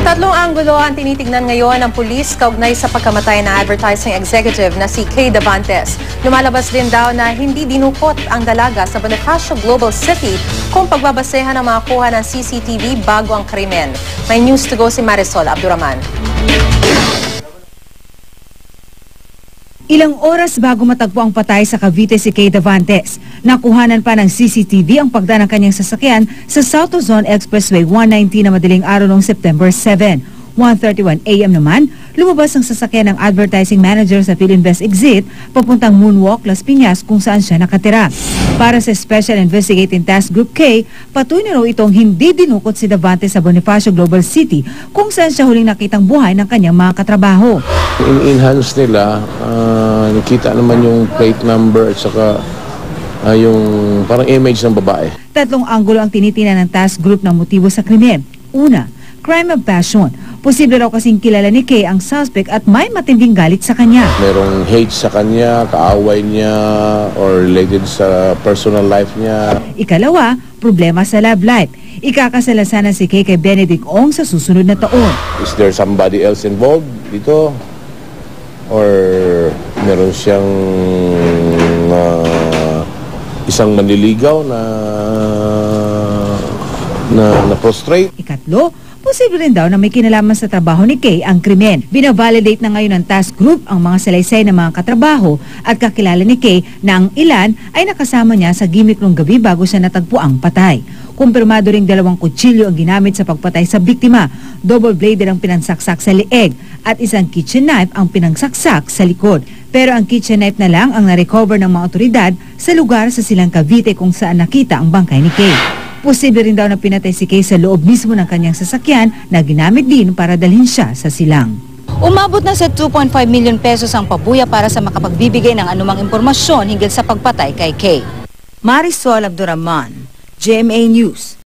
Tatlong anggulo ang tinitignan ngayon ng pulis kaugnay sa pagkamatay ng advertising executive na si Kay Davantes. Lumalabas din daw na hindi dinukot ang dalaga sa Bonifacio Global City kung pagbabasehan ng mga kuha ng CCTV bago ang krimen. May news to go si Marisol Abduraman. Ilang oras bago matagpo ang patay sa Cavite si Kay Davantes, nakuhanan pa ng CCTV ang pagdaan ng kanyang sasakyan sa South Luzon Expressway 190 na madaling araw noong September 7. 1:31 AM naman, lumabas ang sasakyan ng advertising manager sa Philinvest Exit papuntang Moonwalk, Las Piñas kung saan siya nakatira. Para sa Special Investigating Task Group K, patuloy na raw itong hindi dinukot si Davantes sa Bonifacio Global City kung saan siya huling nakitang buhay ng kanyang mga katrabaho. In-enhance nila, nakita naman yung plate number at saka yung parang image ng babae. Tatlong anggulo ang tinitingnan ng task group ng motibo sa krimen. Una, crime of passion. Posible raw kasing kilala ni Kay ang suspect at may matinding galit sa kanya. Merong hate sa kanya, kaaway niya, or related sa personal life niya. Ikalawa, problema sa love life. Ikakasalasanan si Kay kay Benedict Ong sa susunod na taon. Is there somebody else involved dito? Or meron siyang isang manliligaw na prostrate? Ikatlo, posible rin daw na may kinalaman sa trabaho ni Kay ang krimen. Binavalidate na ngayon ng task group ang mga salaysay ng mga katrabaho at kakilala ni Kay na ang ilan ay nakasama niya sa gimmick nung gabi bago siya natagpo ang patay. Kumpirmado ring 2 kutsilyo ang ginamit sa pagpatay sa biktima, double-bladed ang pinangsaksak sa leeg at isang kitchen knife ang pinangsaksak sa likod. Pero ang kitchen knife na lang ang na-recover ng mga otoridad sa lugar sa Silang Cavite kung saan nakita ang bangkay ni Kay. Posible rin daw na pinatay si Kay sa loob mismo ng kanyang sasakyan na ginamit din para dalhin siya sa silang. Umabot na sa 2.5 million pesos ang pabuya para sa makapagbibigay ng anumang impormasyon hinggil sa pagpatay kay Kay. Marisol Abduraman, GMA News.